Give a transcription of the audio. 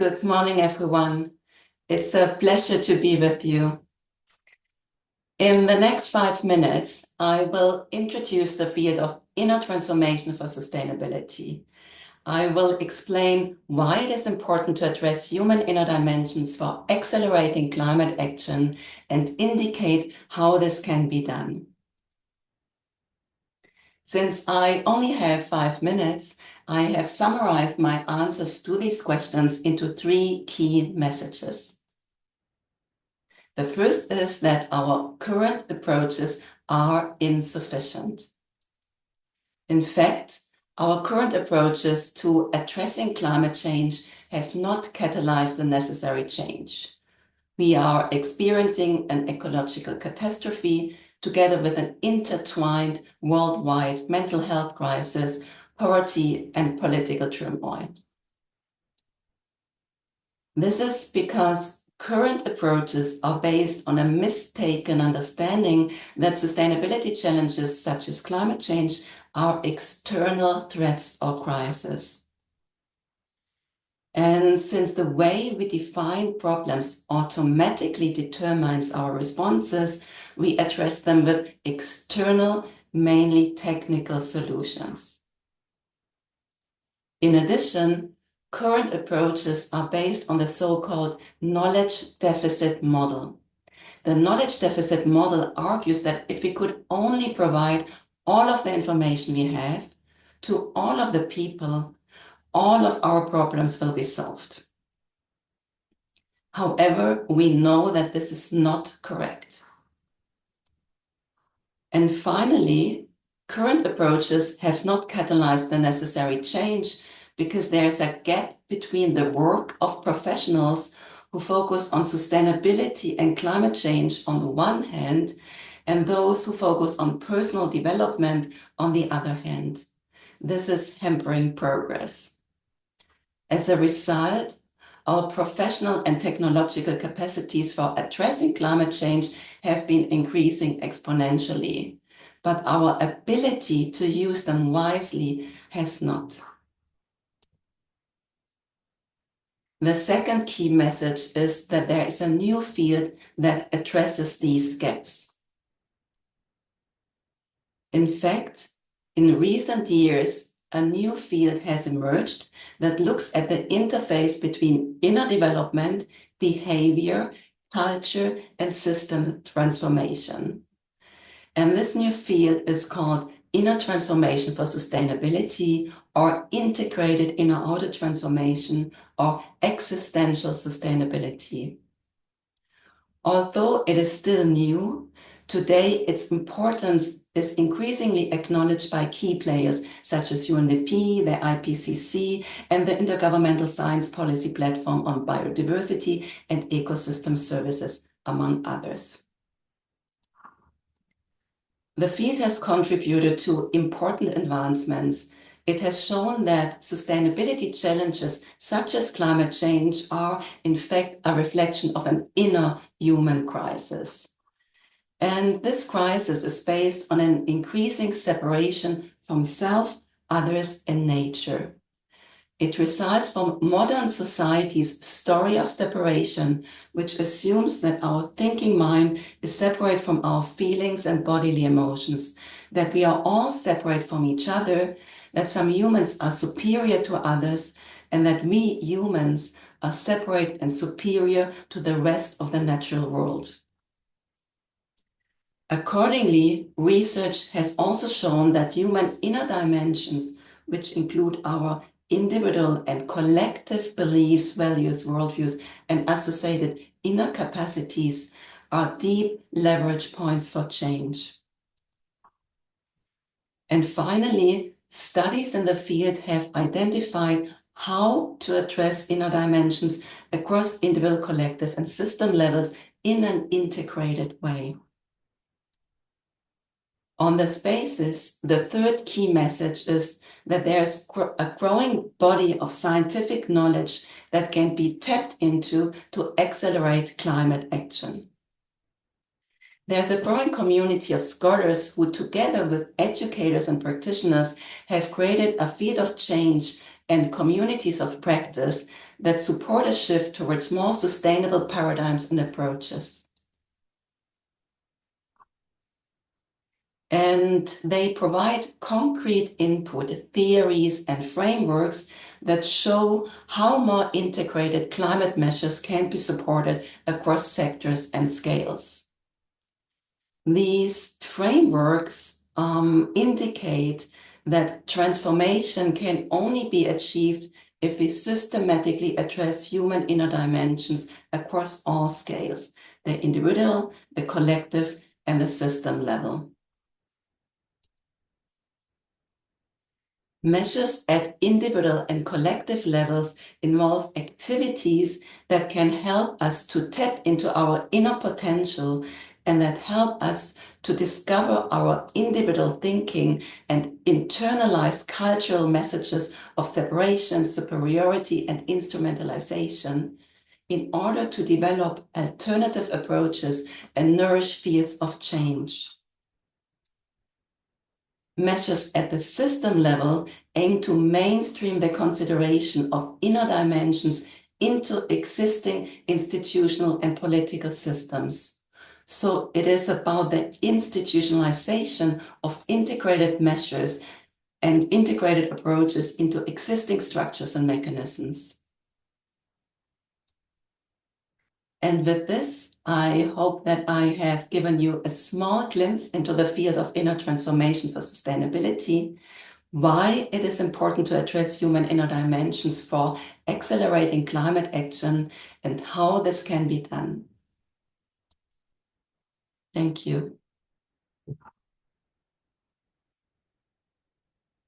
Good morning, everyone. It's a pleasure to be with you. In the next 5 minutes, I will introduce the field of inner transformation for sustainability. I will explain why it is important to address human inner dimensions for accelerating climate action and indicate how this can be done. Since I only have 5 minutes, I have summarized my answers to these questions into 3 key messages. The first is that our current approaches are insufficient. In fact, our current approaches to addressing climate change have not catalyzed the necessary change. We are experiencing an ecological catastrophe together with an intertwined worldwide mental health crisis, poverty, and political turmoil. This is because current approaches are based on a mistaken understanding that sustainability challenges such as climate change are external threats or crises. And since the way we define problems automatically determines our responses, we address them with external, mainly technical solutions. In addition, current approaches are based on the so-called knowledge deficit model. The knowledge deficit model argues that if we could only provide all of the information we have to all of the people, all of our problems will be solved. However, we know that this is not correct. And finally, current approaches have not catalyzed the necessary change because there's a gap between the work of professionals who focus on sustainability and climate change on the one hand, and those who focus on personal development on the other hand. This is hampering progress. As a result, our professional and technological capacities for addressing climate change have been increasing exponentially, but our ability to use them wisely has not. The second key message is that there is a new field that addresses these gaps. In fact, in recent years, a new field has emerged that looks at the interface between inner development, behavior, culture, and system transformation. And this new field is called inner transformation for sustainability, or integrated inner-outer transformation, or existential sustainability. Although it is still new, today its importance is increasingly acknowledged by key players such as UNDP, the IPCC, and the Intergovernmental Science Policy Platform on Biodiversity and Ecosystem Services, among others. The field has contributed to important advancements. It has shown that sustainability challenges such as climate change are, in fact, a reflection of an inner human crisis. And this crisis is based on an increasing separation from self, others, and nature. It results from modern society's story of separation, which assumes that our thinking mind is separate from our feelings and bodily emotions, that we are all separate from each other, that some humans are superior to others, and that we humans are separate and superior to the rest of the natural world. Accordingly, research has also shown that human inner dimensions, which include our individual and collective beliefs, values, worldviews, and associated inner capacities, are deep leverage points for change. And finally, studies in the field have identified how to address inner dimensions across individual, collective, and system levels in an integrated way. On this basis, the third key message is that there's a growing body of scientific knowledge that can be tapped into to accelerate climate action. There's a growing community of scholars who, together with educators and practitioners, have created a field of change and communities of practice that support a shift towards more sustainable paradigms and approaches. And they provide concrete input, theories, and frameworks that show how more integrated climate measures can be supported across sectors and scales. These frameworks indicate that transformation can only be achieved if we systematically address human inner dimensions across all scales, the individual, the collective, and the system level. Measures at individual and collective levels involve activities that can help us to tap into our inner potential and that help us to discover our individual thinking and internalize cultural messages of separation, superiority, and instrumentalization in order to develop alternative approaches and nourish fields of change. Measures at the system level aim to mainstream the consideration of inner dimensions into existing institutional and political systems. So it is about the institutionalization of integrated measures and integrated approaches into existing structures and mechanisms. And with this, I hope that I have given you a small glimpse into the field of inner transformation for sustainability, why it is important to address human inner dimensions for accelerating climate action, and how this can be done. Thank you.